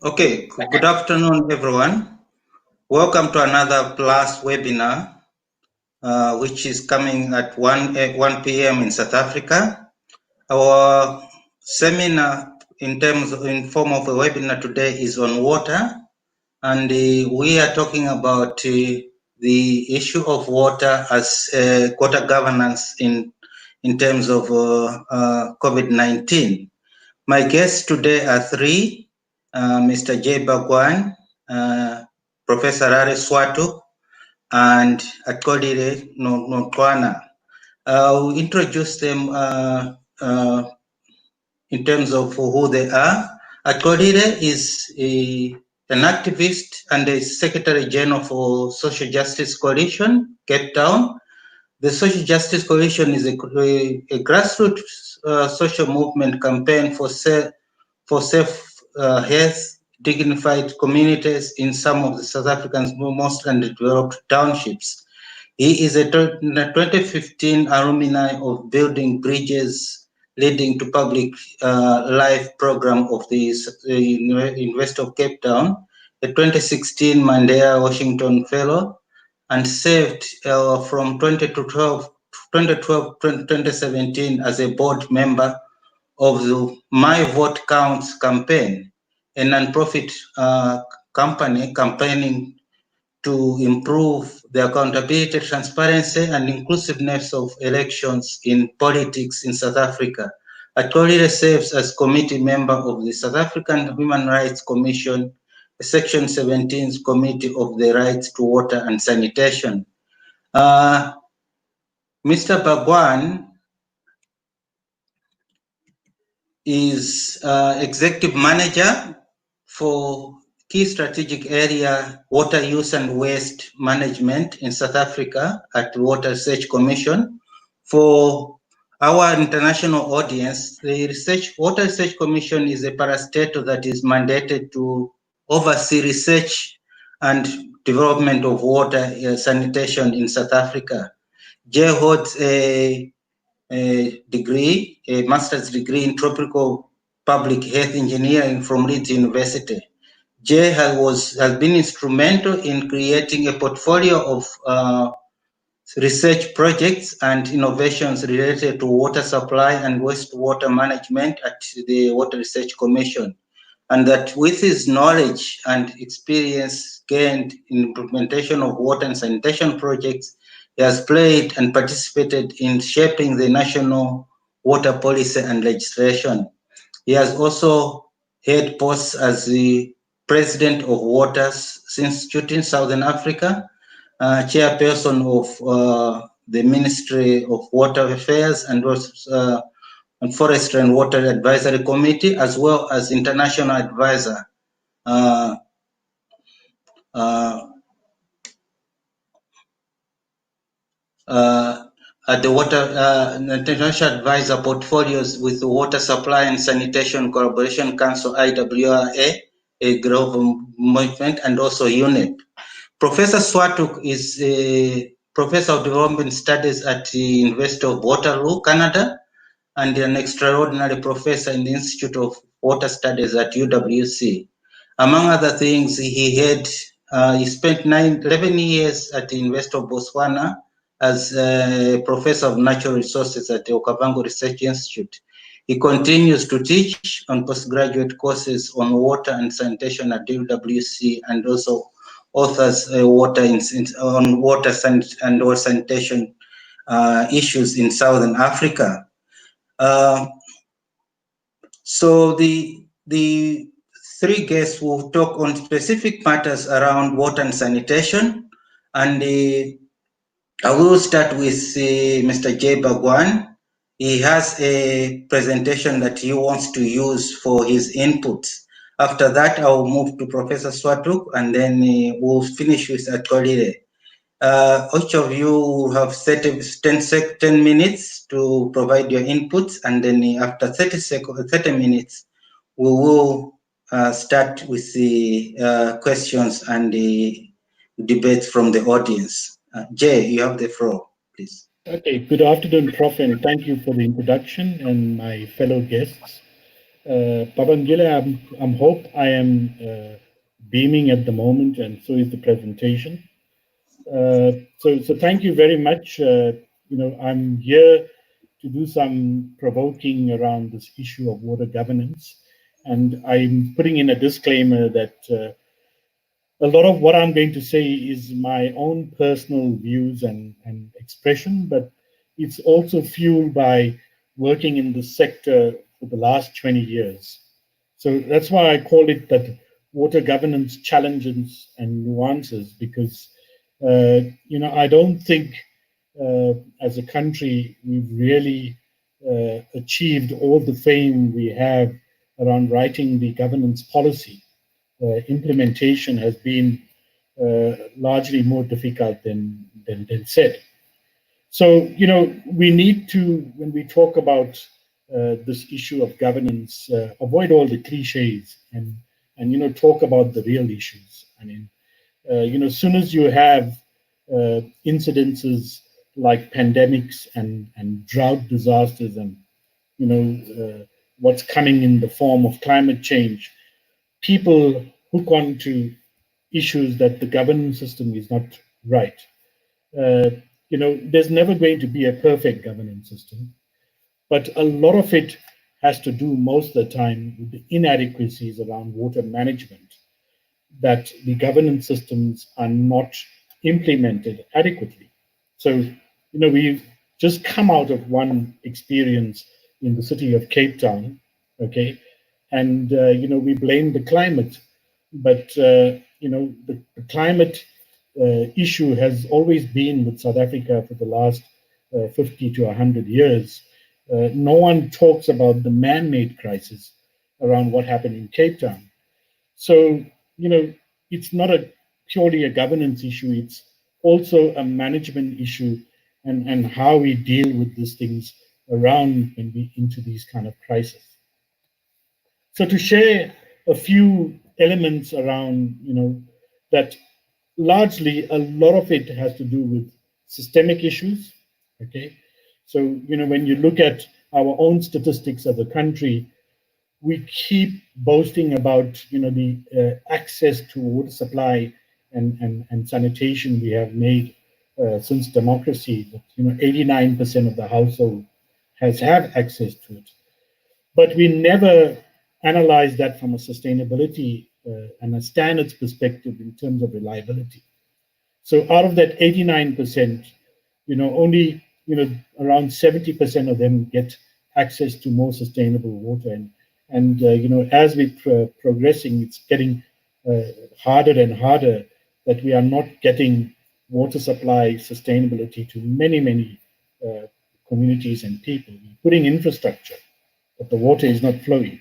Okay, good afternoon, everyone. Welcome to another class webinar, which is coming at 1 p.m. in South Africa. Our seminar in form of a webinar today is on water, and we are talking about the issue of water as water governance in terms of COVID-19. My guests today are three. Mr. J. Bagwan, Professor Rare Swatu, and Atkodire Notwana. I'll introduce them in terms of who they are. Atkodire is an activist and a Secretary General for Social Justice Coalition, Cape Town. The Social Justice Coalition is a grassroots social movement campaign for safe health, dignified communities in some of the South Africa's most underdeveloped townships. He is a 2015 alumni of Building Bridges Leading to Public Life program of the University of Cape Town, a 2016 Mandela Washington Fellow, and served from 2012 to 2017 as a board member of the My Vote Counts campaign, a non-profit company campaigning to improve the accountability, transparency, and inclusiveness of elections in politics in South Africa. Atkodire serves as committee member of the South African Human Rights Commission, Section 17's Committee of the Rights to Water and Sanitation. Mr. Bagwan is executive manager for key strategic area water use and waste management in South Africa at the Water Research Commission. For our international audience, the Water Research Commission is a parastatal that is mandated to oversee research and development of water sanitation in South Africa. Jay holds a master's degree in tropical public health engineering from Leeds University. Jay has been instrumental in creating a portfolio of research projects and innovations related to water supply and wastewater management at the Water Research Commission, and that with his knowledge and experience gained in implementation of water and sanitation projects, he has played and participated in shaping the national water policy and legislation. He has also held posts as the President of Waters Institute in Southern Africa, chairperson of the Ministry of Water Affairs and Forestry and Water Advisory Committee, as well as international advisor at the International Advisor Portfolios with the Water Supply and Sanitation Collaboration Council, IWRA, a global movement, and also UNEP. Professor Swatuk is a Professor of Development Studies at the University of Waterloo, Canada, and an extraordinary professor in the Institute of Water Studies at UWC. Among other things, he spent 11 years at the University of Botswana as a professor of natural resources at the Okavango Research Institute. He continues to teach on postgraduate courses on water and sanitation at UWC, and also authors on water and water sanitation issues in Southern Africa. So the three guests will talk on specific matters around water and sanitation, and I will start with Mr. J. Bagwan. He has a presentation that he wants to use for his inputs. After that, I will move to Professor Swatuk, and then we'll finish with Atkodire. Each of you will have 10 minutes to provide your inputs, and then after 30 minutes, we will start with the questions and the debates from the audience. Jay, you have the floor, please. Okay, good afternoon, Prof, and thank you for the introduction and my fellow guests. Babangile, I am beaming at the moment, and so is the presentation. So thank you very much. I'm here to do some provoking around this issue of water governance, and I'm putting in a disclaimer that a lot of what I'm going to say is my own personal views and expression, but it's also fueled by working in the sector for the last 20 years. So that's why I call it that water governance challenges and nuances, because I don't think as a country we've really achieved all the fame we have around writing the governance policy. Implementation has been largely more difficult than said. So, we need to, when we talk about this issue of governance, avoid all the cliches and talk about the real issues. I mean, as soon as you have incidences like pandemics and drought disasters and, what's coming in the form of climate change, people hook on to issues that the governance system is not right. There's never going to be a perfect governance system, but a lot of it has to do most of the time with the inadequacies around water management, that the governance systems are not implemented adequately. So, we've just come out of one experience in the city of Cape Town, okay, and we blame the climate, but the climate issue has always been with South Africa for the last 50 to 100 years. No one talks about the man-made crisis around what happened in Cape Town. So, it's not purely a governance issue, it's also a management issue, and how we deal with these things around when we into these kind of crises. So to share a few elements around, that largely a lot of it has to do with systemic issues, okay? So, when you look at our own statistics as a country, we keep boasting about, the access to water supply and sanitation we have made since democracy. 89% of the household have access to it. But we never analyze that from a sustainability and a standards perspective in terms of reliability. So out of that 89%, only around 70% of them get access to more sustainable water. And as we're progressing, it's getting harder and harder that we are not getting water supply sustainability to many communities and people. We're putting infrastructure, but the water is not flowing.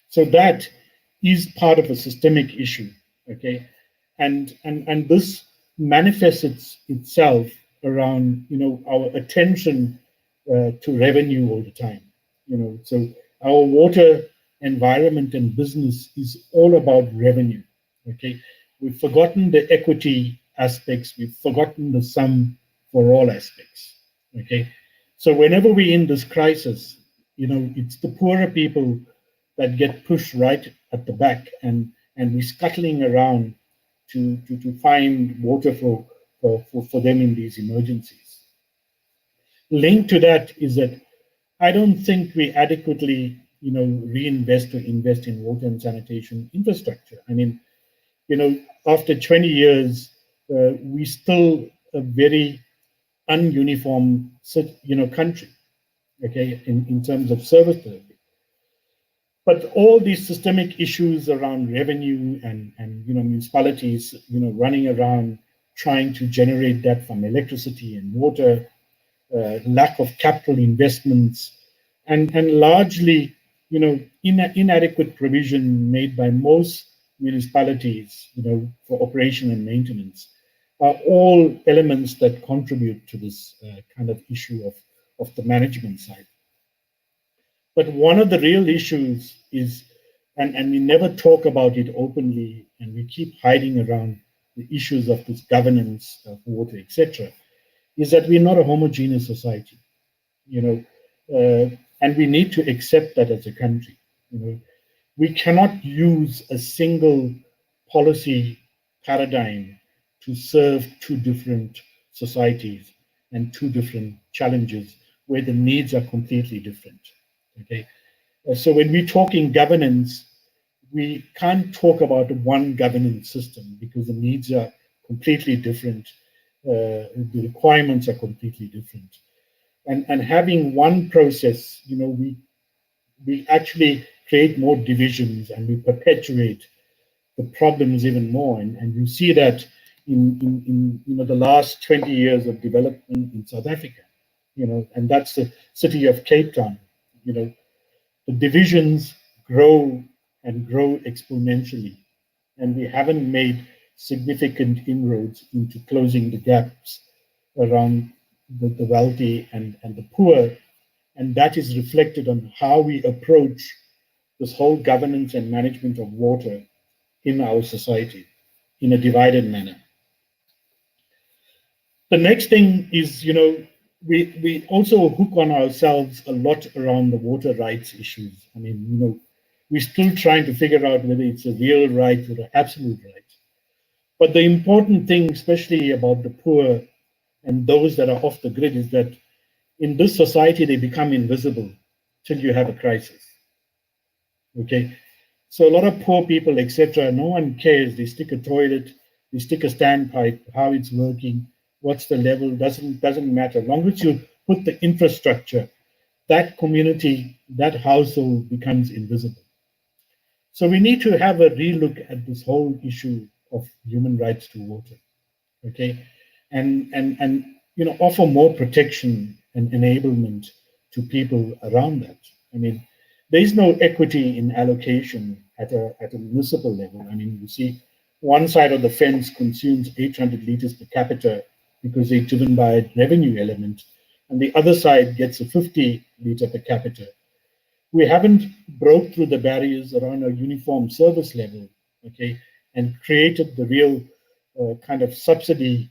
So that is part of a systemic issue, okay? And this manifests itself around, our attention to revenue all the time. So our water environment and business is all about revenue, okay? We've forgotten the equity aspects, we've forgotten the sum for all aspects, okay? So whenever we're in this crisis, it's the poorer people that get pushed right at the back, and we're scuttling around to find water for them in these emergencies. Linked to that is that I don't think we adequately, reinvest or invest in water and sanitation infrastructure. I mean, after 20 years, we still a very ununiform, country, okay, in terms of service delivery. But all these systemic issues around revenue and municipalities, running around trying to generate that from electricity and water, lack of capital investments, and largely, inadequate provision made by most municipalities, for operation and maintenance, are all elements that contribute to this kind of issue of the management side. But one of the real issues is, and we never talk about it openly, and we keep hiding around the issues of this governance of water, etc., is that we're not a homogeneous society, you know, and we need to accept that as a country. You know, we cannot use a single policy paradigm to serve two different societies and two different challenges where the needs are completely different. Okay, so when we're talking governance, we can't talk about one governance system because the needs are completely different. The requirements are completely different. And having one process, you know, we actually create more divisions and we perpetuate the problems even more. And you see that in you know, the last 20 years of development in South Africa, you know, and that's the city of Cape Town. You know, the divisions grow and grow exponentially, and we haven't made significant inroads into closing the gaps around the wealthy and the poor. And that is reflected on how we approach this whole governance and management of water in our society in a divided manner. The next thing is, you know, we also hook on ourselves a lot around the water rights issues. I mean, you know, we're still trying to figure out whether it's a real right or an absolute right. But the important thing, especially about the poor and those that are off the grid, is that in this society, they become invisible till you have a crisis. Okay, so a lot of poor people, etc., no one cares. They stick a toilet, they stick a standpipe, how it's working, what's the level, doesn't matter. As long as you put the infrastructure, that community, that household becomes invisible. So we need to have a relook at this whole issue of human rights to water. Okay, and you know, offer more protection and enablement to people around that. I mean, there is no equity in allocation at a municipal level. I mean, you see, one side of the fence consumes 800 liters per capita because they're driven by a revenue element, and the other side gets a 50 liter per capita. We haven't broke through the barriers around a uniform service level, okay, and created the real kind of subsidy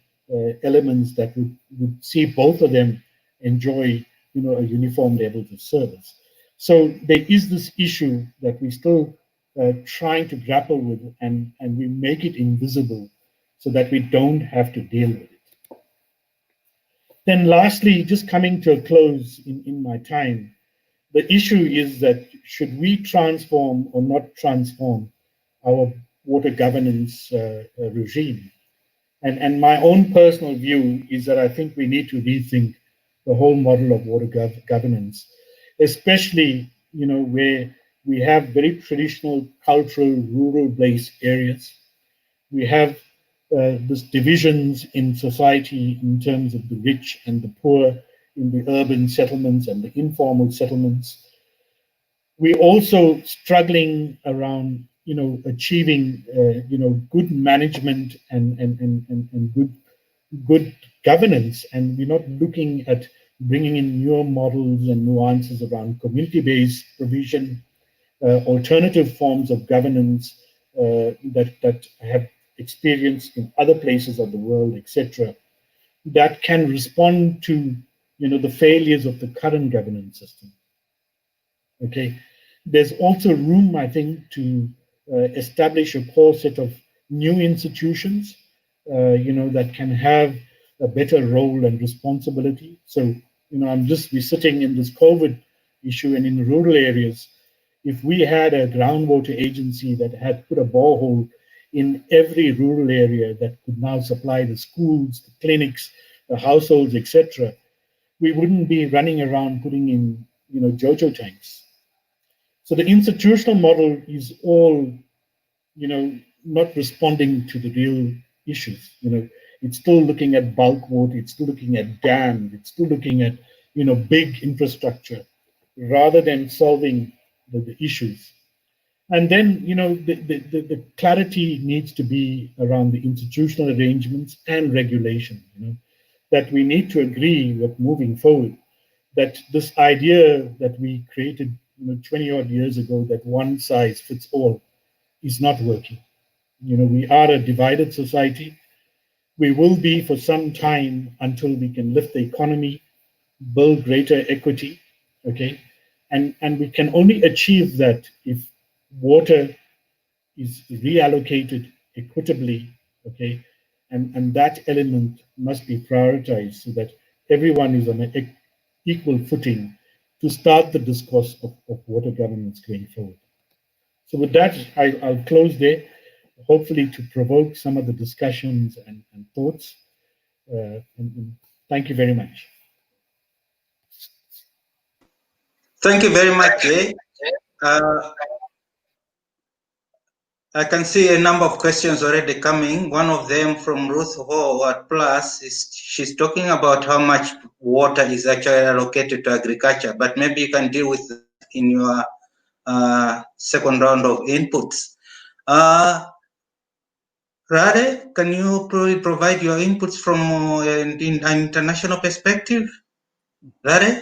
elements that would see both of them enjoy, you know, a uniform level of service. So there is this issue that we still trying to grapple with, and we make it invisible so that we don't have to deal with it. Then lastly, just coming to a close in my time, the issue is that should we transform or not transform our water governance regime? And my own personal view is that I think we need to rethink the whole model of water governance, especially, you know, where we have very traditional, cultural, rural-based areas. We have these divisions in society in terms of the rich and the poor in the urban settlements and the informal settlements. We're also struggling around, you know, achieving, you know, good management and good governance, and we're not looking at bringing in newer models and nuances around community-based provision, alternative forms of governance that have experience in other places of the world, etc., that can respond to, you know, the failures of the current governance system. Okay, there's also room, I think, to establish a core set of new institutions, you know, that can have a better role and responsibility. So, you know, we're sitting in this COVID issue, and in rural areas, if we had a groundwater agency that had put a borehole in every rural area that could now supply the schools, the clinics, the households, etc., we wouldn't be running around putting in, you know, JoJo tanks. So the institutional model is all, you know, not responding to the real issues. You know, it's still looking at bulk water, it's still looking at dams, it's still looking at, you know, big infrastructure rather than solving the issues. And then, you know, the clarity needs to be around the institutional arrangements and regulation, you know, that we need to agree with moving forward, that this idea that we created, 20 odd years ago that one size fits all is not working. We are a divided society. We will be for some time until we can lift the economy, build greater equity, okay? And we can only achieve that if water is reallocated equitably, okay? And that element must be prioritized so that everyone is on an equal footing to start the discourse of water governance going forward. So with that, I'll close there, hopefully to provoke some of the discussions and thoughts. And thank you very much. Thank you very much, Jay. I can see a number of questions already coming. One of them from Ruth Ho at Plus is she's talking about how much water is actually allocated to agriculture, but maybe you can deal with that in your second round of inputs. Rade, can you provide your inputs from an international perspective? Rade?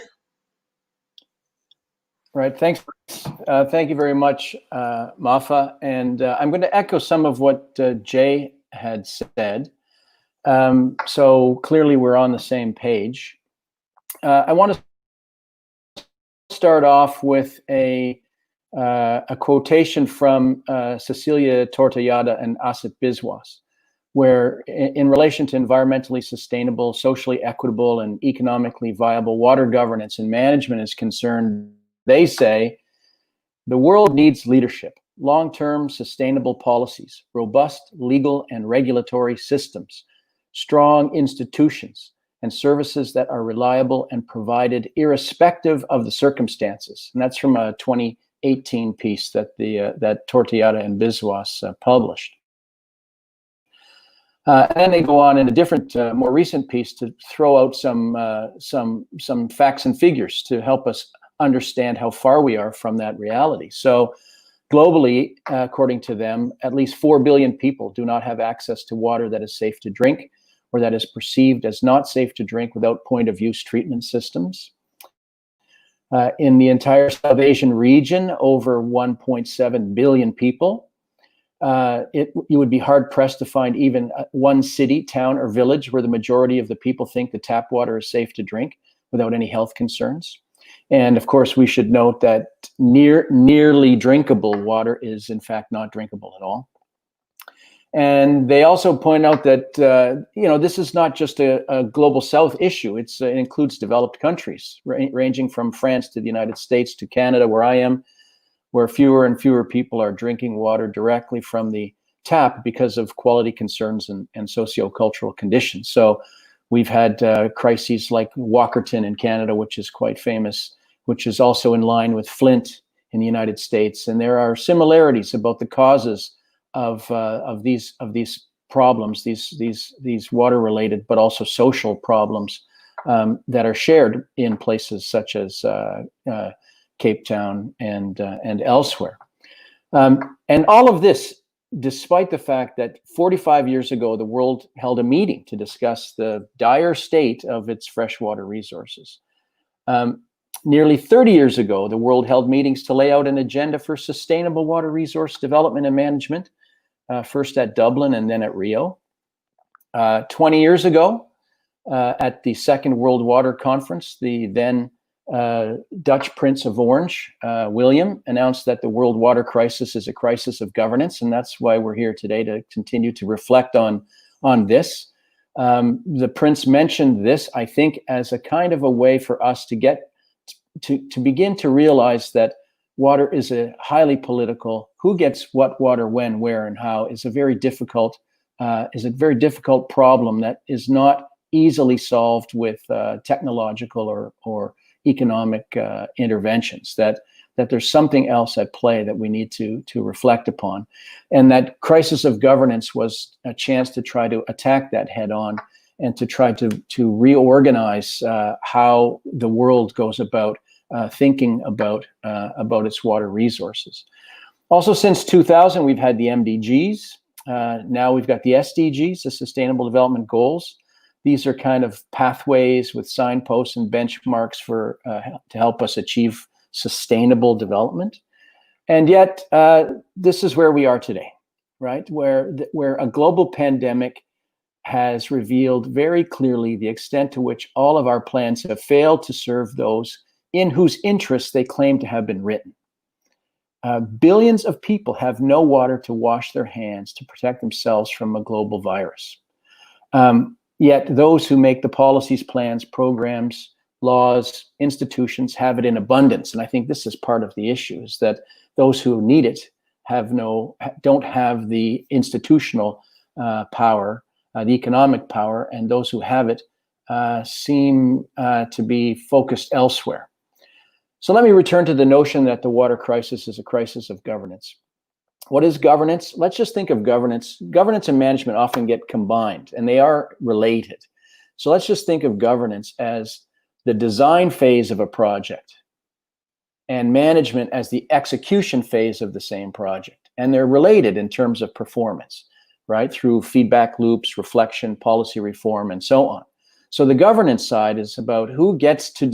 Right, thanks. Thank you very much, Mafa. And I'm going to echo some of what Jay had said. So clearly we're on the same page. I want to start off with a quotation from Cecilia Tortellada and Asif Biswas, where in relation to environmentally sustainable, socially equitable, and economically viable water governance and management is concerned, they say, the world needs leadership, long-term sustainable policies, robust legal and regulatory systems, strong institutions, and services that are reliable and provided irrespective of the circumstances. And that's from a 2018 piece that that Tortellada and Biswas published. And then they go on in a different, more recent piece to throw out some facts and figures to help us understand how far we are from that reality. So globally, according to them, at least 4 billion people do not have access to water that is safe to drink or that is perceived as not safe to drink without point of use treatment systems. In the entire South Asian region, over 1.7 billion people. You would be hard pressed to find even one city, town, or village where the majority of the people think the tap water is safe to drink without any health concerns. And of course, we should note that nearly drinkable water is in fact not drinkable at all. And they also point out that this is not just a global South issue. It includes developed countries, ranging from France to the United States to Canada, where I am, where fewer and fewer people are drinking water directly from the tap because of quality concerns and sociocultural conditions. So we've had crises like Walkerton in Canada, which is quite famous, which is also in line with Flint in the United States. And there are similarities about the causes of these problems, these water-related, but also social problems that are shared in places such as Cape Town and elsewhere. And all of this, despite the fact that 45 years ago, the world held a meeting to discuss the dire state of its freshwater resources. Nearly 30 years ago, the world held meetings to lay out an agenda for sustainable water resource development and management, first at Dublin and then at Rio. 20 years ago, at the Second World Water Conference, the then Dutch Prince of Orange, William, announced that the world water crisis is a crisis of governance, and that's why we're here today to continue to reflect on this. The Prince mentioned this, I think, as a kind of a way for us to get to begin to realize that water is a highly political, who gets what water when, where, and how is a very difficult problem that is not easily solved with technological or economic interventions, that there's something else at play that we need to reflect upon. And that crisis of governance was a chance to try to attack that head on and to try to reorganize how the world goes about thinking about its water resources. Also, since 2000, we've had the MDGs. Now we've got the SDGs, the Sustainable Development Goals. These are kind of pathways with signposts and benchmarks for to help us achieve sustainable development. And yet, this is where we are today, right? Where a global pandemic has revealed very clearly the extent to which all of our plans have failed to serve those in whose interests they claim to have been written. Billions of people have no water to wash their hands to protect themselves from a global virus. Yet those who make the policies, plans, programs, laws, institutions have it in abundance. And I think this is part of the issue, is that those who need it don't have the institutional power, the economic power, and those who have it seem to be focused elsewhere. So let me return to the notion that the water crisis is a crisis of governance. What is governance? Let's just think of governance. Governance and management often get combined, and they are related. So let's just think of governance as the design phase of a project and management as the execution phase of the same project. And they're related in terms of performance, right? Through feedback loops, reflection, policy reform, and so on. So the governance side is about who gets to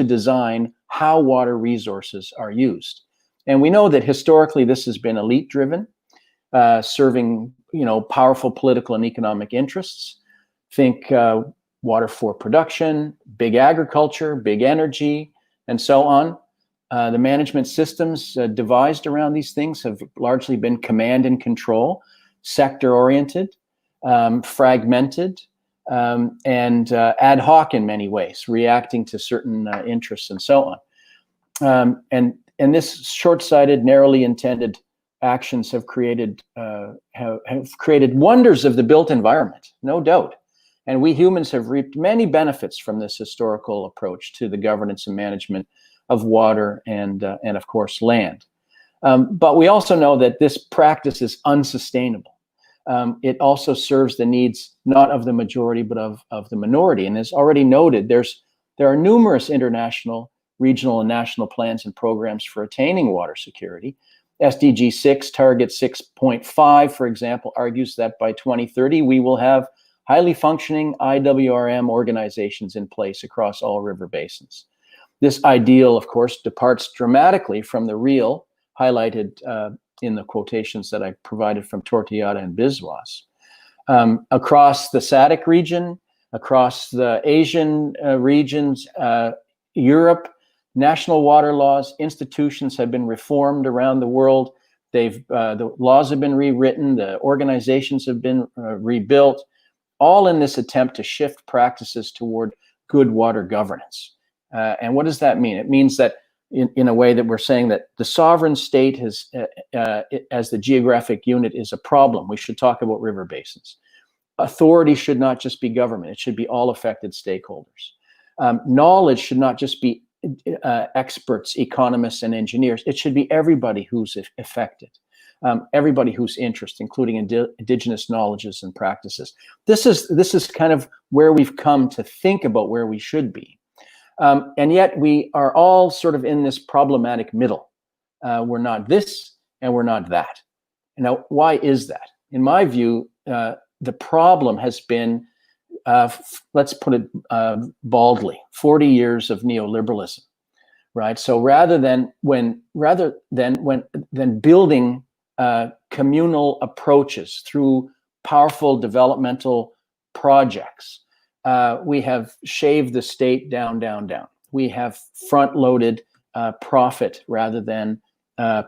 design how water resources are used. And we know that historically this has been elite driven, serving powerful political and economic interests. Think water for production, big agriculture, big energy, and so on. The management systems devised around these things have largely been command and control, sector oriented, fragmented, and ad hoc in many ways, reacting to certain interests and so on. And this short-sighted, narrowly intended actions have created wonders of the built environment, no doubt. And we humans have reaped many benefits from this historical approach to the governance and management of water and of course land. But we also know that this practice is unsustainable. It also serves the needs not of the majority but of the minority. And as already noted, there are numerous international, regional, and national plans and programs for attaining water security. SDG 6, Target 6.5, for example, argues that by 2030 we will have highly functioning IWRM organizations in place across all river basins. This ideal, of course, departs dramatically from the real, highlighted in the quotations that I provided from Tortillata and Biswas. Across the SADC region, across the Asian regions, Europe, national water laws, institutions have been reformed around the world. The laws have been rewritten, the organizations have been rebuilt, all in this attempt to shift practices toward good water governance. And what does that mean? It means that in a way that we're saying that the sovereign state has, as the geographic unit, is a problem. We should talk about river basins. Authority should not just be government. It should be all affected stakeholders. Knowledge should not just be experts, economists, and engineers. It should be everybody who's affected, everybody whose interest, including indigenous knowledges and practices. This is kind of where we've come to think about where we should be. And yet we are all sort of in this problematic middle. We're not this and we're not that. Now, why is that? In my view, the problem has been, let's put it baldly, 40 years of neoliberalism, right? So rather than building communal approaches through powerful developmental projects, we have shaved the state down. We have front-loaded profit rather than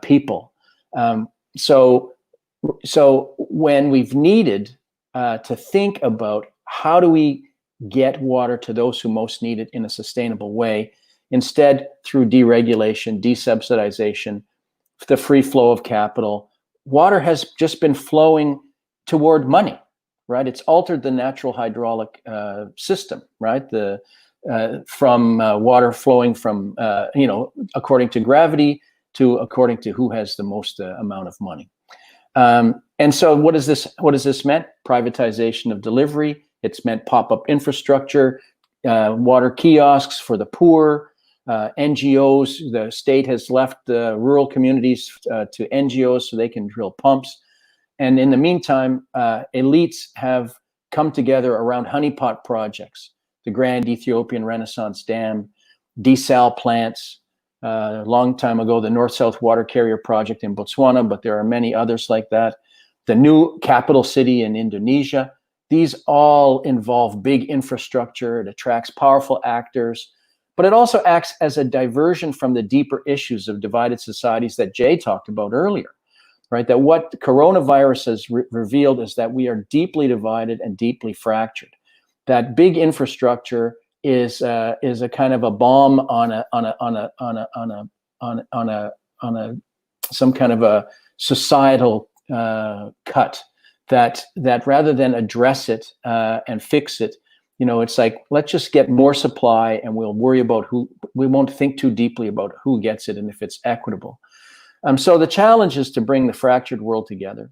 people. So when we've needed to think about how do we get water to those who most need it in a sustainable way, instead through deregulation, desubsidization, the free flow of capital, water has just been flowing toward money. Right, it's altered the natural hydraulic system. Right, from water flowing from according to gravity to according to who has the most amount of money. And so, what does this meant? Privatization of delivery. It's meant pop-up infrastructure, water kiosks for the poor, NGOs. The state has left the rural communities to NGOs so they can drill pumps. And in the meantime, elites have come together around honeypot projects, the Grand Ethiopian Renaissance Dam, desal plants. A long time ago, the North-South Water Carrier Project in Botswana, but there are many others like that. The new capital city in Indonesia. These all involve big infrastructure. It attracts powerful actors, but it also acts as a diversion from the deeper issues of divided societies that Jay talked about earlier, right? That what coronavirus has revealed is that we are deeply divided and deeply fractured. That big infrastructure is a kind of a bomb on some kind of a societal cut that rather than address it and fix it, you know, it's like, let's just get more supply and we'll worry about we won't think too deeply about who gets it and if it's equitable. So the challenge is to bring the fractured world together,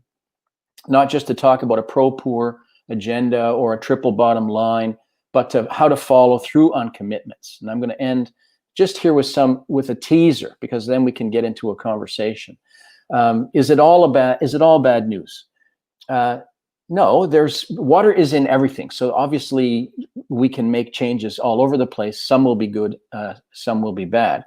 not just to talk about a pro-poor agenda or a triple bottom line, but to how to follow through on commitments. And I'm going to end just here with a teaser, because then we can get into a conversation. Is it all bad news? No, water is in everything. So obviously we can make changes all over the place. Some will be good, some will be bad.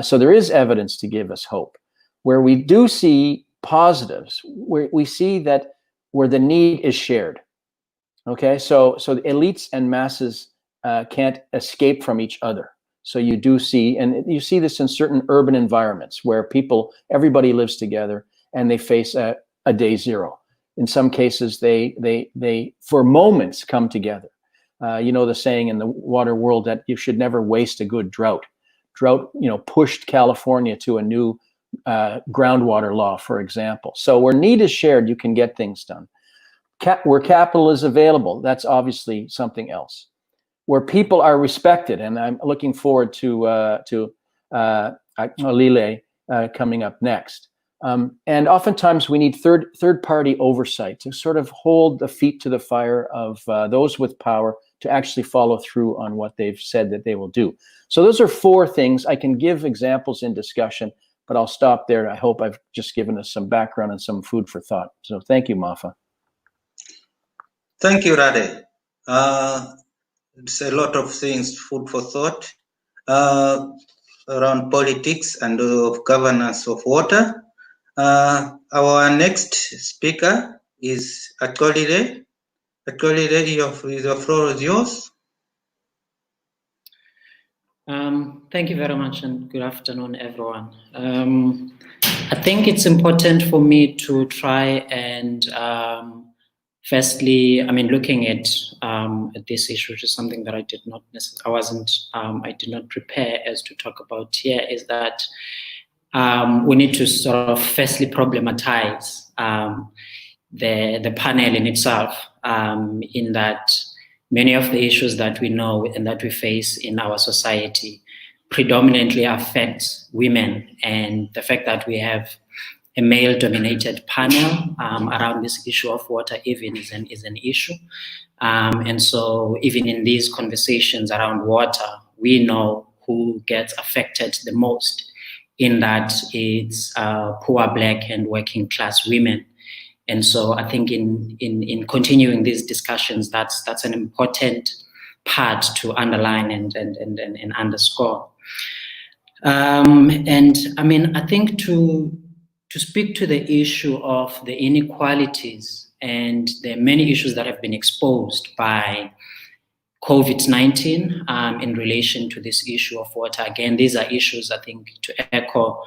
So there is evidence to give us hope. Where we do see positives, where we see that where the need is shared. Okay, so the elites and masses can't escape from each other. So you do see, and you see this in certain urban environments where everybody lives together and they face a day zero. In some cases, they for moments come together. You know the saying in the water world that you should never waste a good drought. Drought, you know, pushed California to a new groundwater law, for example. So where need is shared, you can get things done. Where capital is available, that's obviously something else. Where people are respected, and I'm looking forward to Lile coming up next. And oftentimes we need third-party oversight to sort of hold the feet to the fire of those with power to actually follow through on what they've said that they will do. So those are 4 things. I can give examples in discussion, but I'll stop there. I hope I've just given us some background and some food for thought. So thank you, Mafa. Thank you, Rade. It's a lot of things, food for thought, around politics and of governance of water. Our next speaker is Atolide. Atolide, your floor is yours. Thank you very much and good afternoon, everyone. I think it's important for me to try and firstly, I mean, looking at this issue, which is something that I did not prepare as to talk about here, is that we need to sort of firstly problematize the panel in itself, in that many of the issues that we know and that we face in our society predominantly affect women, and the fact that we have a male-dominated panel around this issue of water even is an issue. And so even in these conversations around water, we know who gets affected the most, in that it's poor Black and working class women. And so I think in continuing these discussions, that's an important part to underline and underscore. And I mean, I think to speak to the issue of the inequalities and the many issues that have been exposed by COVID-19 in relation to this issue of water. Again, these are issues, I think, to echo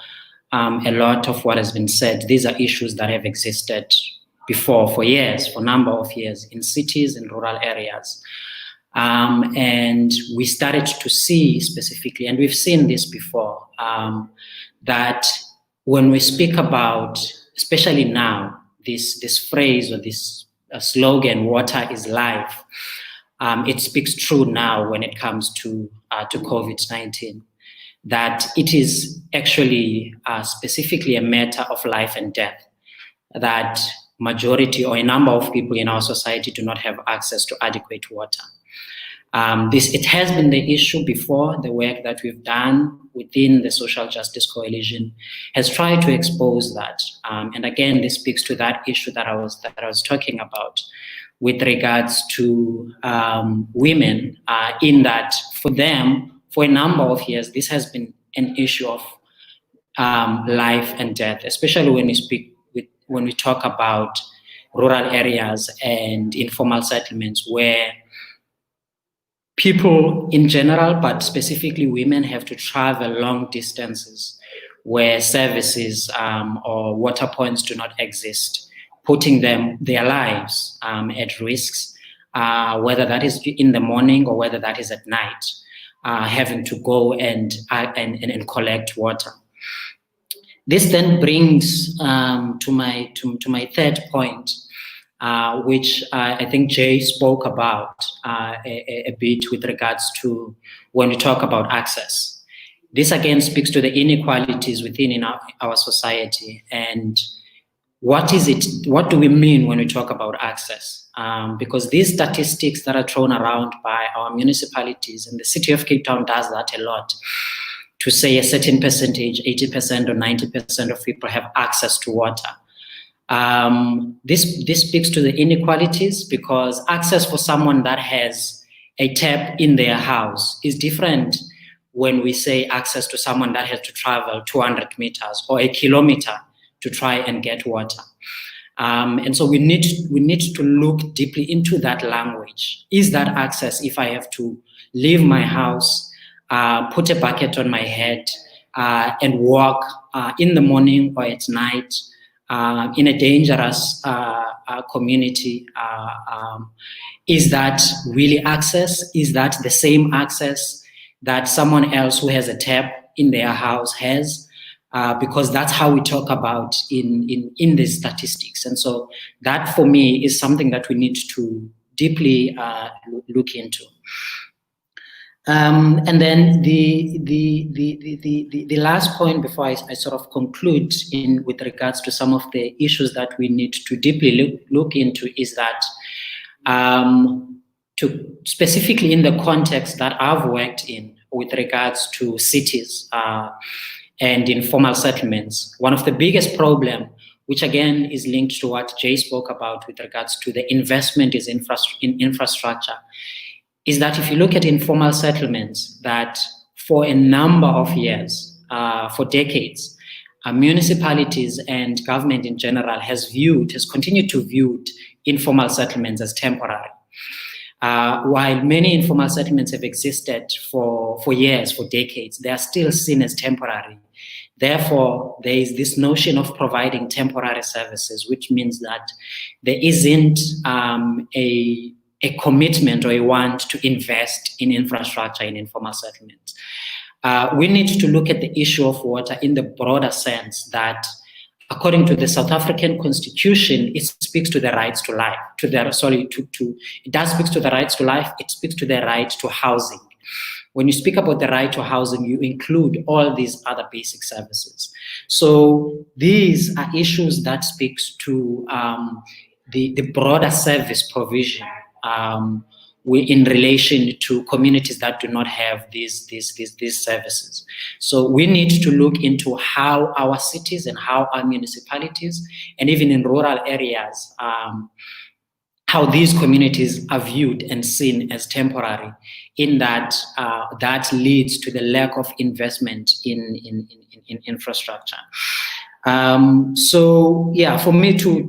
a lot of what has been said. These are issues that have existed before for years, for a number of years, in cities and rural areas. And we started to see specifically, and we've seen this before, that when we speak about, especially now, this phrase or this slogan, water is life, it speaks true now when it comes to COVID-19, that it is actually specifically a matter of life and death, that majority or a number of people in our society do not have access to adequate water. It has been the issue before. The work that we've done within the Social Justice Coalition has tried to expose that. And again, this speaks to that issue that I was talking about with regards to women, in that for them, for a number of years, this has been an issue of life and death, especially when we talk about rural areas and informal settlements where people in general, but specifically women, have to travel long distances where services or water points do not exist, putting their lives at risks, whether that is in the morning or whether that is at night, having to go and collect water. This then brings to my third point, which I think Jay spoke about a bit with regards to when we talk about access. This again speaks to the inequalities within our society, and what do we mean when we talk about access? Because these statistics that are thrown around by our municipalities, and the city of Cape Town does that a lot, to say a certain percentage, 80% or 90% of people have access to water. This speaks to the inequalities, because access for someone that has a tap in their house is different when we say access to someone that has to travel 200 meters or a kilometer to try and get water. And so we need to look deeply into that language. Is that access if I have to leave my house, put a bucket on my head, and walk in the morning or at night in a dangerous community? Is that really access? Is that the same access that someone else who has a tap in their house has? Because that's how we talk about in these statistics. And so that, for me, is something that we need to deeply look into. And then the last point before I sort of conclude with regards to some of the issues that we need to deeply look into is that specifically in the context that I've worked in with regards to cities and informal settlements, one of the biggest problem, which again is linked to what Jay spoke about with regards to the investment in infrastructure, is that if you look at informal settlements, that for a number of years, for decades, municipalities and government in general has continued to view informal settlements as temporary. While many informal settlements have existed for years, for decades, they are still seen as temporary. Therefore, there is this notion of providing temporary services, which means that there isn't a commitment or a want to invest in infrastructure in informal settlements. We need to look at the issue of water in the broader sense that, according to the South African Constitution, it speaks to the rights to life. It does speak to the rights to life. It speaks to the right to housing. When you speak about the right to housing, you include all these other basic services. So these are issues that speaks to the broader service provision in relation to communities that do not have these services. So we need to look into how our cities and how our municipalities, and even in rural areas, how these communities are viewed and seen as temporary, in that that leads to the lack of investment in infrastructure. So yeah, for me to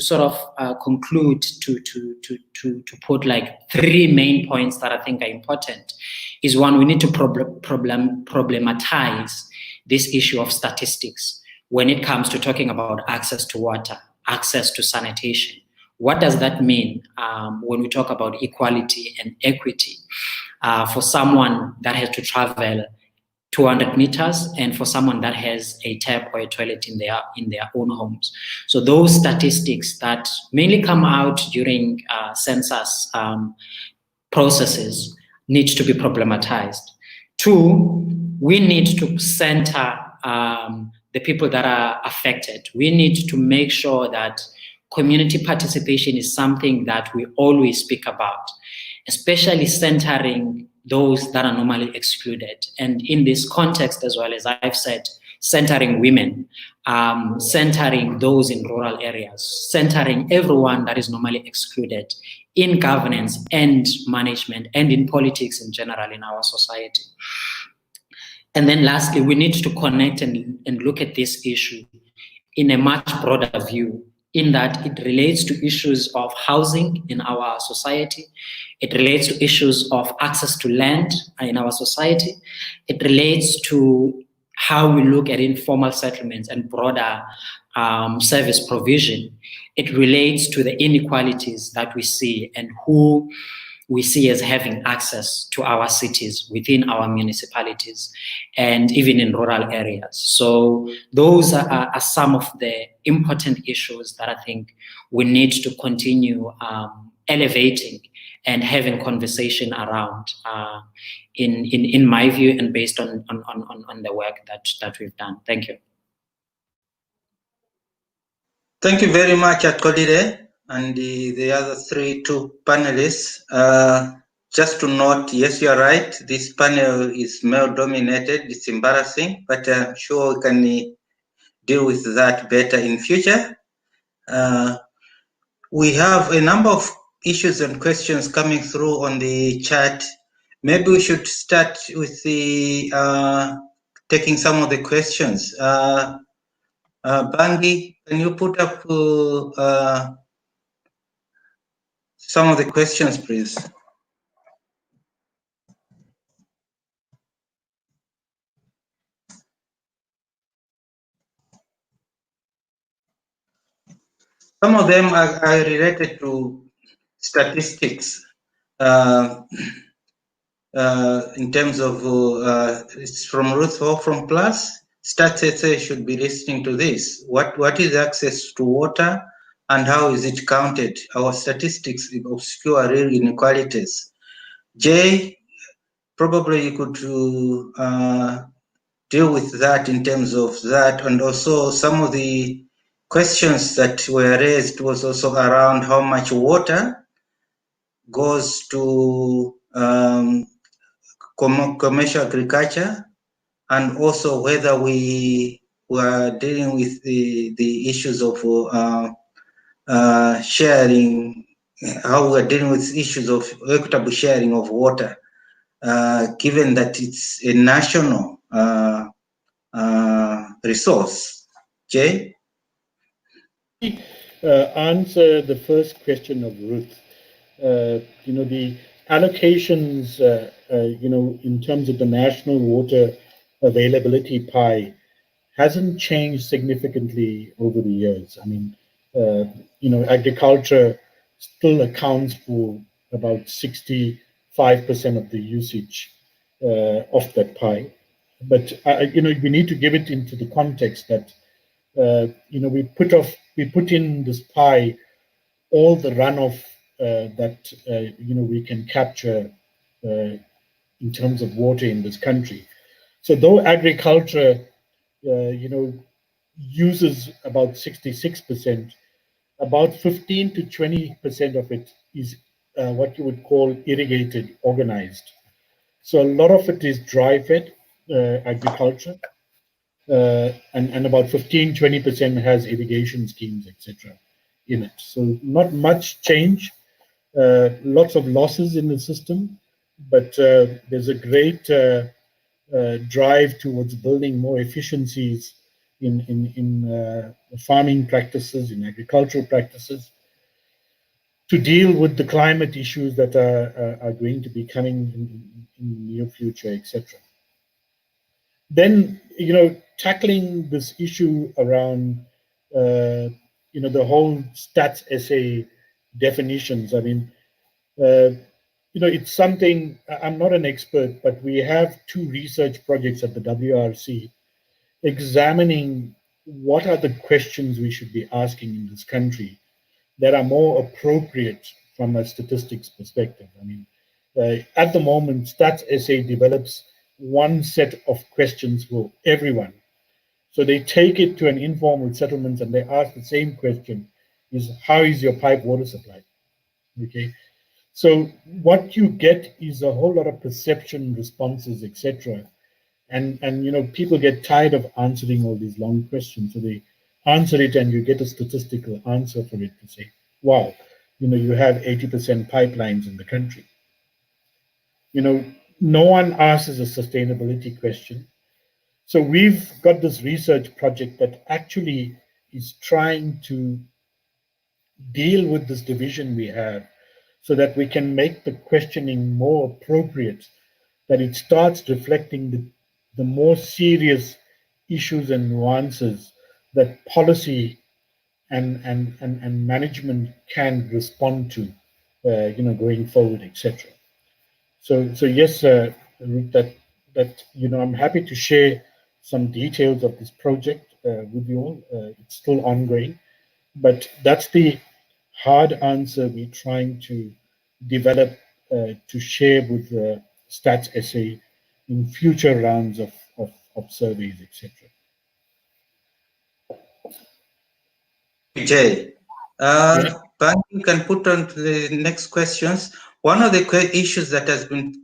sort of conclude, to put like 3 main points that I think are important, is one, we need to problematize this issue of statistics when it comes to talking about access to water, access to sanitation. What does that mean when we talk about equality and equity for someone that has to travel 200 meters and for someone that has a tap or a toilet in their own homes? So those statistics that mainly come out during census processes need to be problematized. 2, we need to center the people that are affected. We need to make sure that community participation is something that we always speak about, especially centering those that are normally excluded. And in this context, as well as I've said, centering women, centering those in rural areas, centering everyone that is normally excluded in governance and management and in politics in general in our society. And then lastly, we need to connect and look at this issue in a much broader view, in that it relates to issues of housing in our society. It relates to issues of access to land in our society. It relates to how we look at informal settlements and broader service provision. It relates to the inequalities that we see and who we see as having access to our cities within our municipalities and even in rural areas. So those are some of the important issues that I think we need to continue elevating and having conversation around in my view and based on the work that we've done. Thank you. Thank you very much, Atkolide, and the other two panelists. Just to note, yes, you're right. This panel is male-dominated. It's embarrassing, but I'm sure we can deal with that better in future. We have a number of issues and questions coming through on the chat. Maybe we should start with the taking some of the questions. Bangi, can you put up some of the questions, please? Some of them are related to statistics in terms of it's from Ruth or from Plus. SADC should be listening to this. What is access to water and how is it counted? Our statistics obscure real inequalities. Jay, probably you could deal with that in terms of that, and also some of the questions that were raised was also around how much water goes to commercial agriculture, and also whether we were dealing with the issues of sharing, how we're dealing with issues of equitable sharing of water, given that it's a national resource. Jay? Answer the first question of Ruth. The allocations, in terms of the national water availability pie hasn't changed significantly over the years. I mean, agriculture still accounts for about 65% of the usage of that pie. But, we need to give it into the context that, we put in this pie all the runoff that we can capture in terms of water in this country. So though agriculture uses about 66%, about 15 to 20% of it is what you would call irrigated, organized. So a lot of it is dry fed agriculture, and about 15-20% has irrigation schemes, etc. in it. So not much change, lots of losses in the system, but there's a great drive towards building more efficiencies in farming practices, in agricultural practices, to deal with the climate issues that are going to be coming in the near future, etc. Then, tackling this issue around, the whole stats essay definitions. I mean, it's something, I'm not an expert, but we have 2 research projects at the WRC examining what are the questions we should be asking in this country that are more appropriate from a statistics perspective. I mean, at the moment, Stats SA develops one set of questions for everyone. So they take it to an informal settlement and they ask the same question, is how is your pipe water supply? Okay. So what you get is a whole lot of perception responses, etc., And people get tired of answering all these long questions, so they answer it and you get a statistical answer for it to say, wow, you have 80% pipelines in the country. No one asks a sustainability question. So we've got this research project that actually is trying to deal with this division we have so that we can make the questioning more appropriate, that it starts reflecting the more serious issues and nuances that policy and management can respond to, going forward, etc. So yes, Ruth, that I'm happy to share some details of this project with you all. It's still ongoing, but that's the hard answer we're trying to develop to share with Stats SA in future rounds of surveys, etc. Jay, Bank, you can put on to the next questions. One of the issues that has been,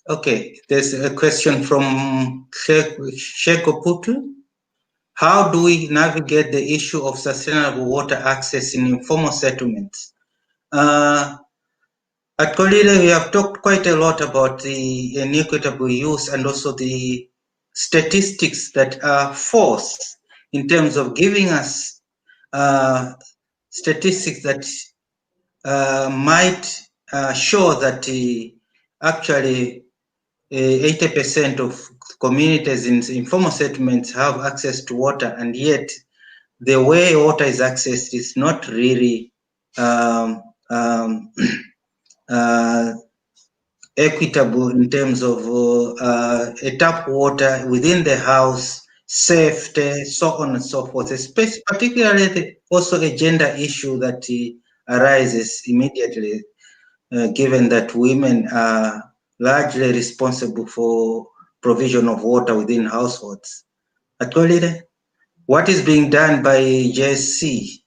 okay, there's a question from Sheko Putu. How do we navigate the issue of sustainable water access in informal settlements? At Colina, we have talked quite a lot about the inequitable use and also the statistics that are false in terms of giving us statistics that might show that actually 80% of communities in informal settlements have access to water, and yet the way water is accessed is not really equitable in terms of tap water within the house, safety, so on and so forth. Particularly also a gender issue that arises immediately, given that women are largely responsible for provision of water within households. Actually, what is being done by JSC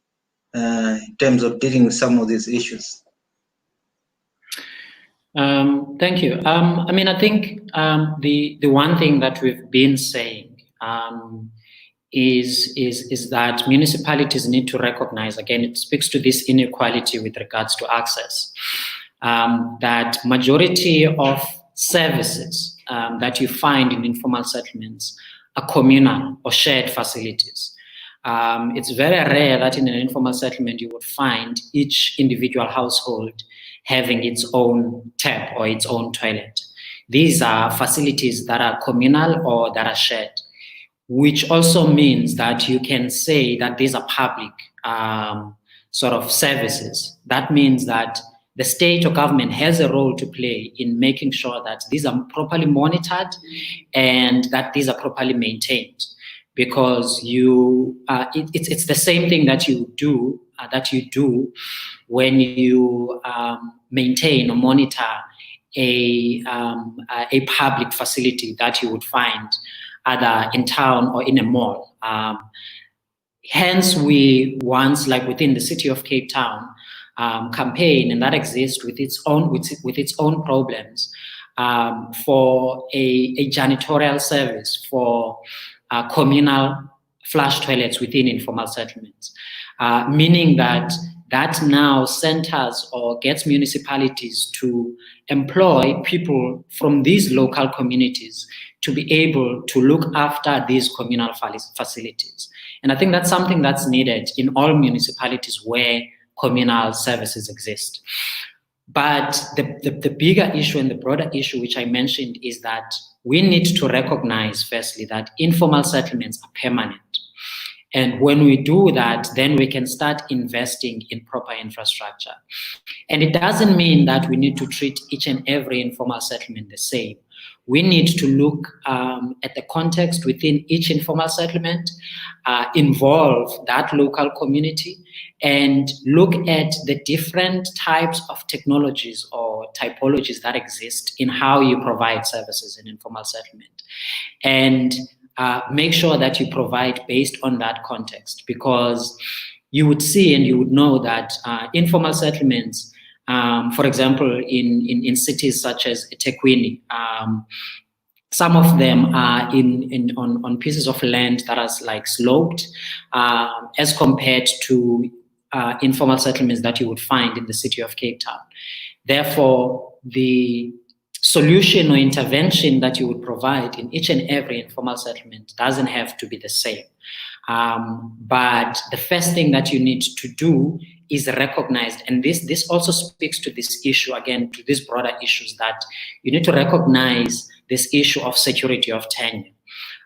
in terms of dealing with some of these issues? Thank you. I think the one thing that we've been saying is that municipalities need to recognize, again, it speaks to this inequality with regards to access, that majority of services that you find in informal settlements are communal or shared facilities. It's very rare that in an informal settlement you would find each individual household having its own tap or its own toilet. These are facilities that are communal or that are shared, which also means that you can say that these are public sort of services. That means that the state or government has a role to play in making sure that these are properly monitored and that these are properly maintained. Because it's the same thing that you do when you maintain or monitor a public facility that you would find either in town or in a mall. Hence, we once, like within the city of Cape Town, campaign, and that exists with its own problems for a janitorial service for communal flush toilets within informal settlements, meaning that now centers or gets municipalities to employ people from these local communities to be able to look after these communal facilities. And I think that's something that's needed in all municipalities where communal services exist. But the bigger issue and the broader issue, which I mentioned, is that we need to recognize, firstly, that informal settlements are permanent. And when we do that, then we can start investing in proper infrastructure. And it doesn't mean that we need to treat each and every informal settlement the same. We need to look at the context within each informal settlement, involve that local community, and look at the different types of technologies or typologies that exist in how you provide services in informal settlement. And make sure that you provide based on that context, because you would see and you would know that informal settlements, for example, in cities such as eThekwini, Some of them are on pieces of land that are like sloped, as compared to informal settlements that you would find in the city of Cape Town. Therefore, the solution or intervention that you would provide in each and every informal settlement doesn't have to be the same. But the first thing that you need to do is recognize, and this also speaks to this issue, again, to these broader issues, that you need to recognize this issue of security of tenure,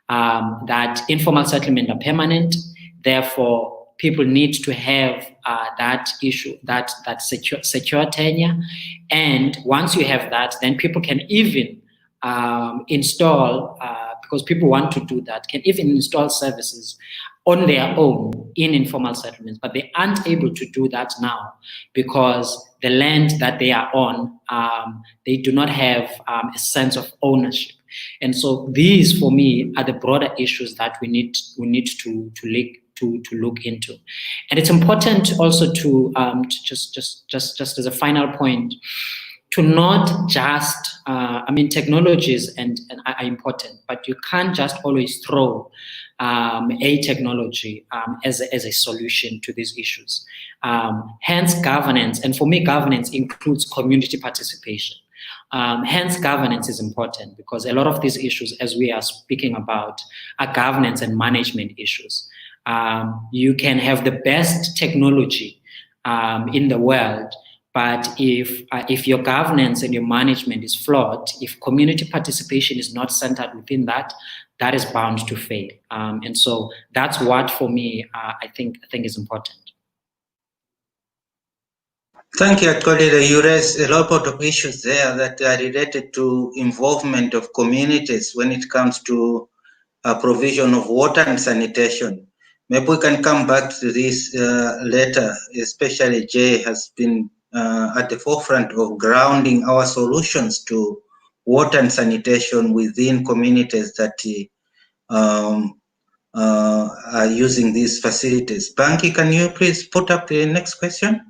that informal settlement are permanent, therefore people need to have that issue, that secure tenure. And once you have that, then people can even install, because people want to do that, can even install services on their own in informal settlements, but they aren't able to do that now because the land that they are on, they do not have a sense of ownership. And so these, for me, are the broader issues that we need to look into. And it's important also to just as a final point, to not just, technologies and are important, but you can't just always throw a technology as a solution to these issues. Hence governance, and for me governance includes community participation. Hence governance is important because a lot of these issues, as we are speaking about, are governance and management issues. You can have the best technology in the world, but if your governance and your management is flawed, if community participation is not centered within that, that is bound to fail. And so that's what, for me, I think is important. Thank you, Akolile. You raised a lot of issues there that are related to involvement of communities when it comes to provision of water and sanitation. Maybe we can come back to this later, especially Jay has been at the forefront of grounding our solutions to water and sanitation within communities that are using these facilities. Banky, can you please put up the next question?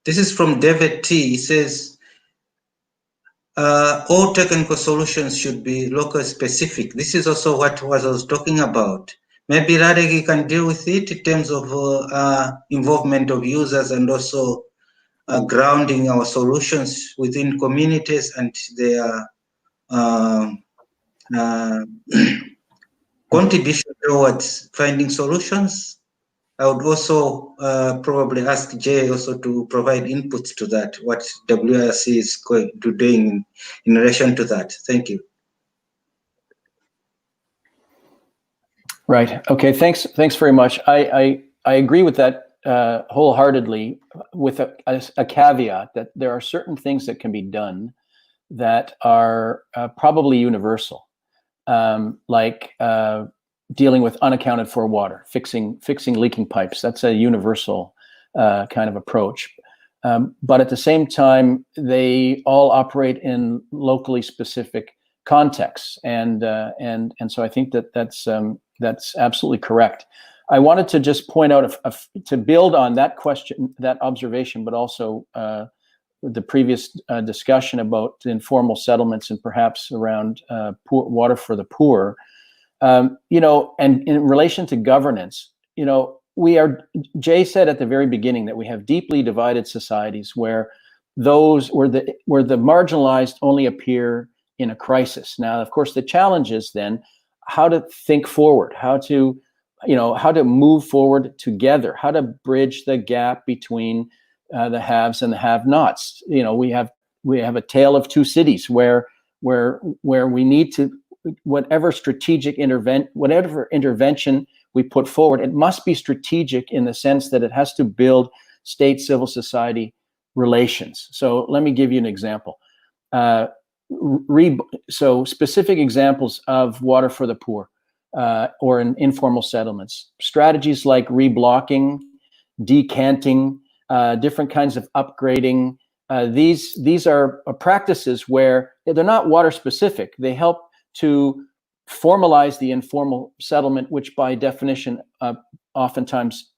This is from David T. He says, all technical solutions should be local specific. This is also what I was talking about. Maybe Radegi can deal with it in terms of involvement of users and also grounding our solutions within communities and their contribution towards finding solutions. I would also probably ask Jay also to provide inputs to that, what WRC is going to doing in relation to that. Thank you. Right. Okay. Thanks very much. I agree with that wholeheartedly, with a caveat that there are certain things that can be done that are probably universal, like dealing with unaccounted for water, fixing leaking pipes. That's a universal kind of approach. But at the same time, they all operate in locally specific contexts, and so I think that's absolutely correct. I wanted to just point out, to build on that question, that observation, but also the previous discussion about informal settlements and perhaps around water for the poor. And in relation to governance, Jay said at the very beginning that we have deeply divided societies where the marginalized only appear in a crisis. Now, of course, the challenge is then how to think forward, how to move forward together, how to bridge the gap between the haves and the have-nots. We have a tale of two cities where we need to, whatever intervention we put forward, it must be strategic in the sense that it has to build state-civil society relations. So let me give you an example. So specific examples of water for the poor or in informal settlements. Strategies like reblocking, decanting, different kinds of upgrading. These are practices where they're not water specific. They help to formalize the informal settlement, which by definition oftentimes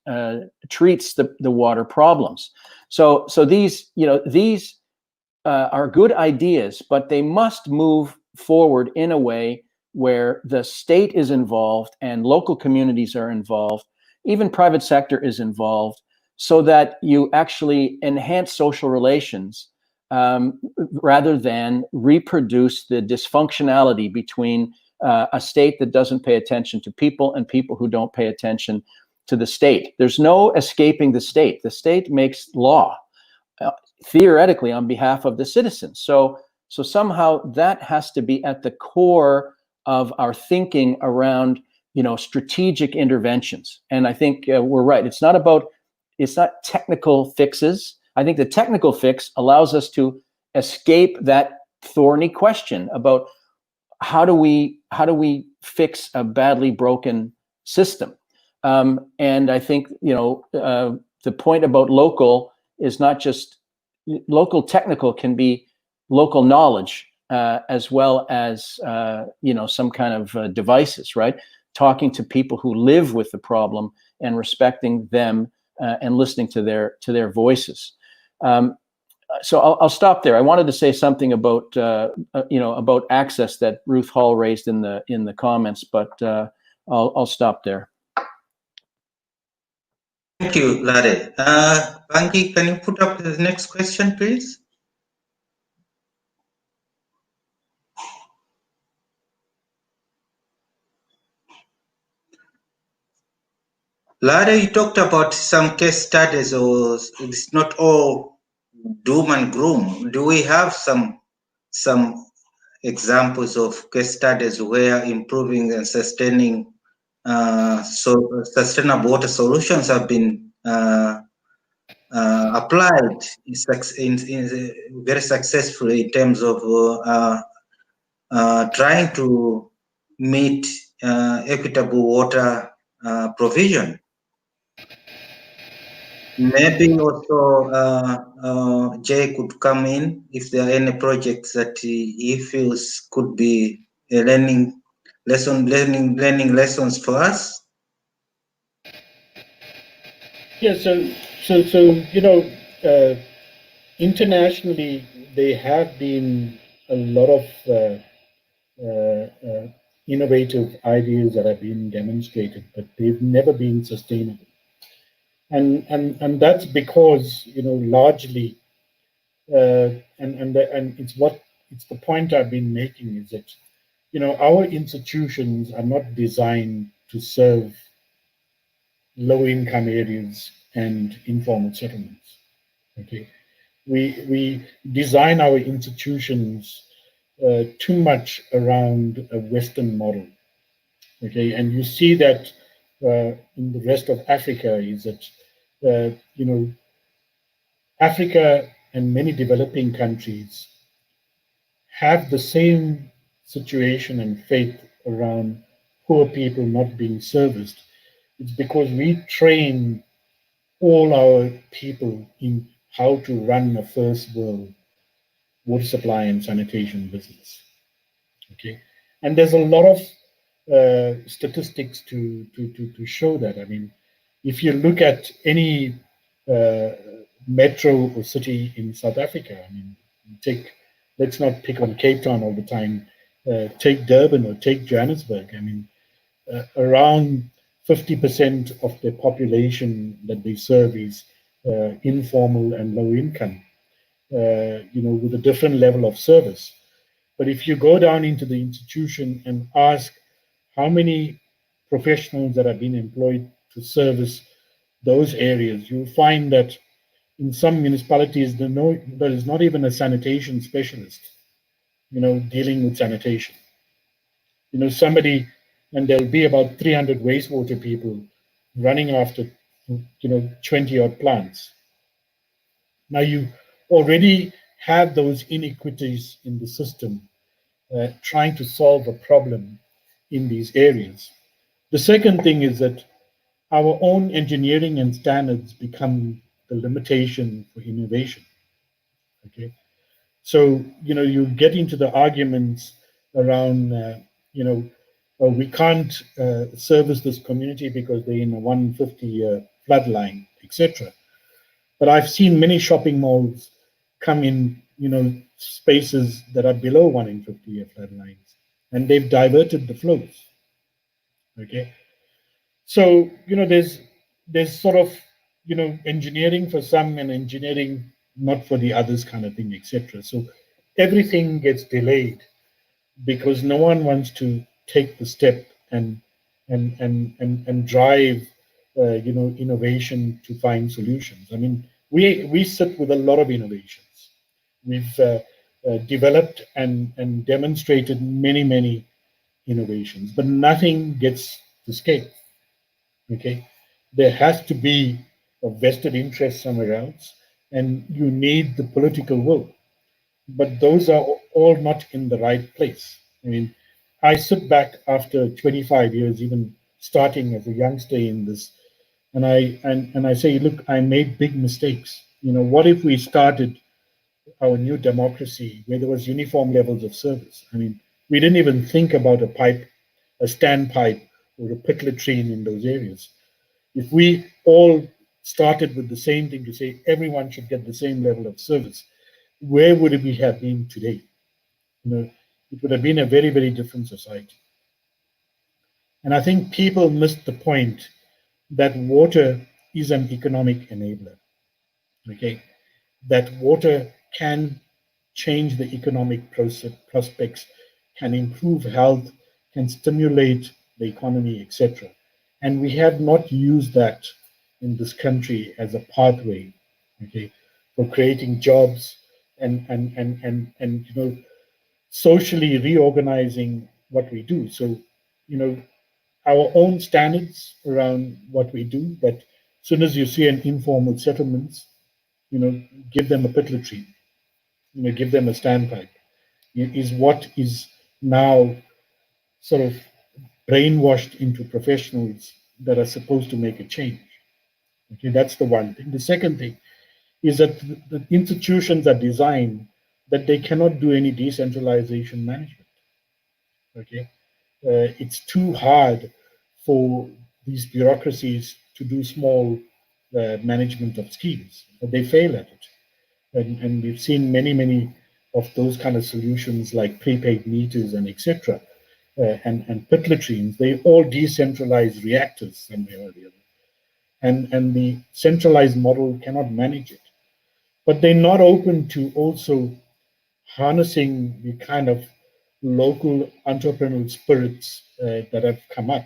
treats the water problems. So these are good ideas, but they must move forward in a way where the state is involved and local communities are involved, even private sector is involved, so that you actually enhance social relations rather than reproduce the dysfunctionality between a state that doesn't pay attention to people and people who don't pay attention to the state. There's no escaping the state. The state makes law theoretically on behalf of the citizens. So somehow that has to be at the core of our thinking around, strategic interventions. And I think we're right. It's not technical fixes. I think the technical fix allows us to escape that thorny question about how do we fix a badly broken system. And I think the point about local is not just local technical, can be local knowledge as well as some kind of devices, right? Talking to people who live with the problem and respecting them and listening to their voices. So I'll stop there. I wanted to say something about about access that Ruth Hall raised in the comments, but I'll stop there. Thank you, Lade. Bangi, can you put up the next question, please? Lade, you talked about some case studies, or it's not all doom and gloom. Do we have some examples of case studies where improving and sustaining sustainable water solutions have been applied very successfully in terms of trying to meet equitable water provision? Maybe also Jay could come in if there are any projects that he feels could be a learning lessons for us. Yeah, so internationally there have been a lot of innovative ideas that have been demonstrated, but they've never been sustainable. And that's because largely and it's the point I've been making is that our institutions are not designed to serve low-income areas and informal settlements. Okay, we design our institutions too much around a Western model. Okay, and you see that in the rest of Africa is that Africa and many developing countries have the same situation and fate around poor people not being serviced. It's because we train all our people in how to run a first world water supply and sanitation business. Okay, and there's a lot of statistics to show that. I mean, if you look at any metro or city in South Africa, I mean, let's not pick on Cape Town all the time. Take Durban or take Johannesburg. I mean, around 50% of the population that they serve is informal and low income, with a different level of service. But if you go down into the institution and ask how many professionals that have been employed to service those areas, you'll find that in some municipalities there is not even a sanitation specialist, dealing with sanitation. And there'll be about 300 wastewater people running after 20 odd plants. Now you already have those inequities in the system, trying to solve a problem in these areas. The second thing is that our own engineering and standards become the limitation for innovation. Okay, so you get into the arguments around we can't service this community because they're in a 150-year floodline, etc. But I've seen many shopping malls come in, spaces that are below 1 in 50-year flood lines, and they've diverted the flows. Okay, so there's sort of engineering for some and engineering not for the others, kind of thing, etc. So everything gets delayed because no one wants to take the step and drive innovation to find solutions. I mean, we sit with a lot of innovations. We've developed and demonstrated many innovations, but nothing gets to scale. Okay, there has to be a vested interest somewhere else, and you need the political will. But those are all not in the right place. I mean, I sit back after 25 years, even starting as a youngster in this, and I say, look, I made big mistakes. What if we started our new democracy where there was uniform levels of service? I mean, we didn't even think about a pipe, a standpipe, or a pit latrine in those areas. If we all started with the same thing to say everyone should get the same level of service, where would we have been today? It would have been a very different society. And I think people missed the point that water is an economic enabler. Okay, that water can change the economic prospects, can improve health, can stimulate the economy, etc. And we have not used that in this country as a pathway, okay, for creating jobs and socially reorganizing what we do. So, our own standards around what we do, but as soon as you see an informal settlements, give them a pit latrine, give them a standpipe, is what is now sort of brainwashed into professionals that are supposed to make a change. Okay, that's the one thing. The second thing is that the institutions are designed that they cannot do any decentralization management. Okay, it's too hard for these bureaucracies to do small management of schemes. They fail at it. And we've seen many of those kind of solutions like prepaid meters and etc. And pit latrines. They all decentralize reactors somewhere or the other. And the centralized model cannot manage it. But they're not open to also harnessing the kind of local entrepreneurial spirits that have come up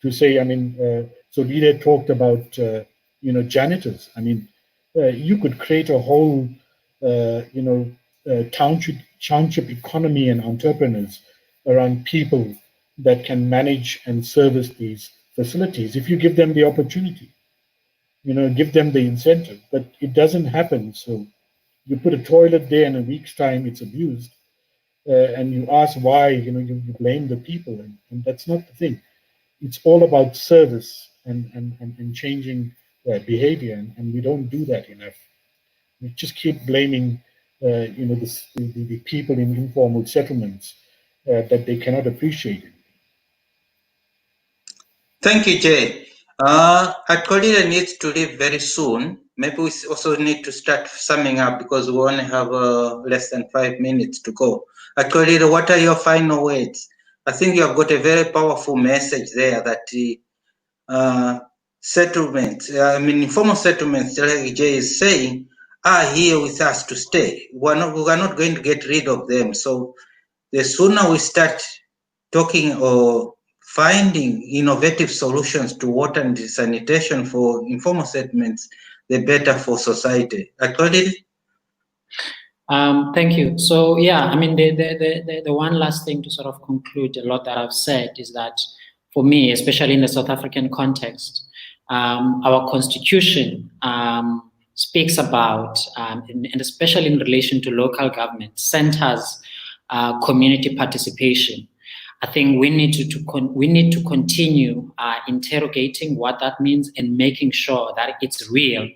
to say, I mean, so Lida talked about, janitors. I mean, you could create a whole, township economy and entrepreneurs around people that can manage and service these facilities if you give them the opportunity, give them the incentive. But it doesn't happen. So you put a toilet there in a week's time, it's abused. And you ask why, you blame the people, and that's not the thing. It's all about service and changing behavior, and we don't do that enough. We just keep blaming, the people in informal settlements that they cannot appreciate it. Thank you, Jay. Atkolida needs to leave very soon. Maybe we also need to start summing up because we only have less than 5 minutes to go. Atkolida, what are your final words? I think you have got a very powerful message there that settlements, informal settlements, like Jay is saying, are here with us to stay. We are not going to get rid of them. So the sooner we start talking or finding innovative solutions to water and sanitation for informal settlements, the better for society. Actually, thank you. So yeah, I mean, the one last thing to sort of conclude a lot that I've said is that for me, especially in the South African context, our constitution speaks about, and especially in relation to local government, centers community participation. I think we need to continue interrogating what that means and making sure that it's real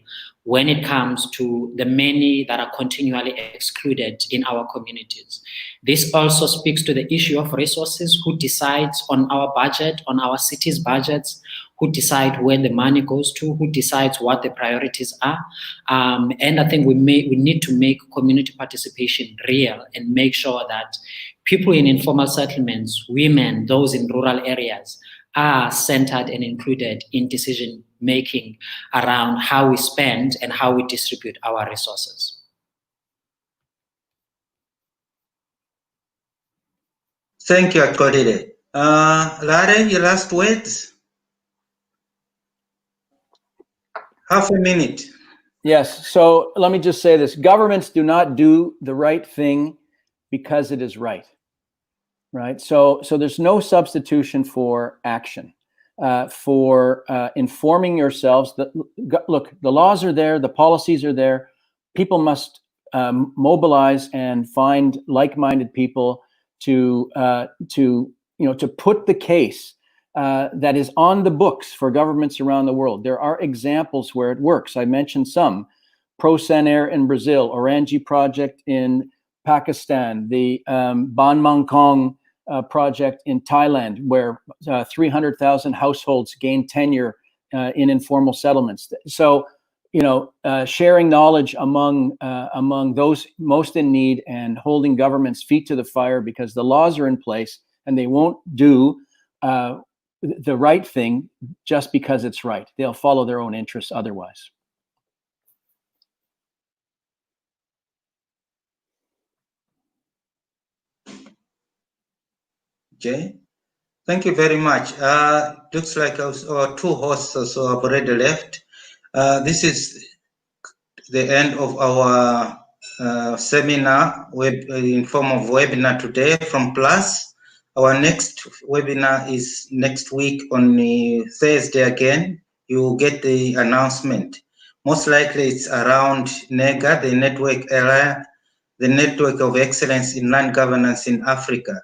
when it comes to the many that are continually excluded in our communities. This also speaks to the issue of resources. Who decides on our budget, on our city's budgets? Who decide where the money goes to? Who decides what the priorities are? And I think we need to make community participation real and make sure that people in informal settlements, women, those in rural areas, are centered and included in decision making around how we spend and how we distribute our resources. Thank you, Akodide. Lare, your last words? Half a minute. Yes, so let me just say this. Governments do not do the right thing because it is right, right? So there's no substitution for action, for informing yourselves that, look, the laws are there, the policies are there. People must mobilize and find like-minded people to put the case that is on the books for governments around the world. There are examples where it works. I mentioned some. ProSanair in Brazil, Orangi project in Pakistan, the Ban Mangkong project in Thailand, where 300,000 households gain tenure in informal settlements. So, sharing knowledge among those most in need and holding governments' feet to the fire because the laws are in place and they won't do the right thing just because it's right. They'll follow their own interests otherwise. Jay, thank you very much. Looks like our two hosts also have already left. This is the end of our seminar in form of webinar today from PLUS. Our next webinar is next week on Thursday again. You will get the announcement. Most likely it's around NEGA, the network area, the Network of Excellence in Land Governance in Africa.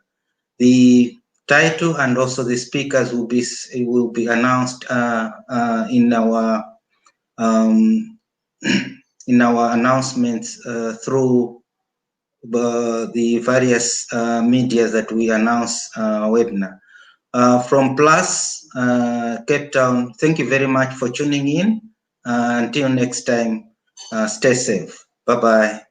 The title and also the speakers will be announced in our announcements through the various media that we announce webinar. From PLUS Cape Town, thank you very much for tuning in. Until next time, stay safe. Bye-bye.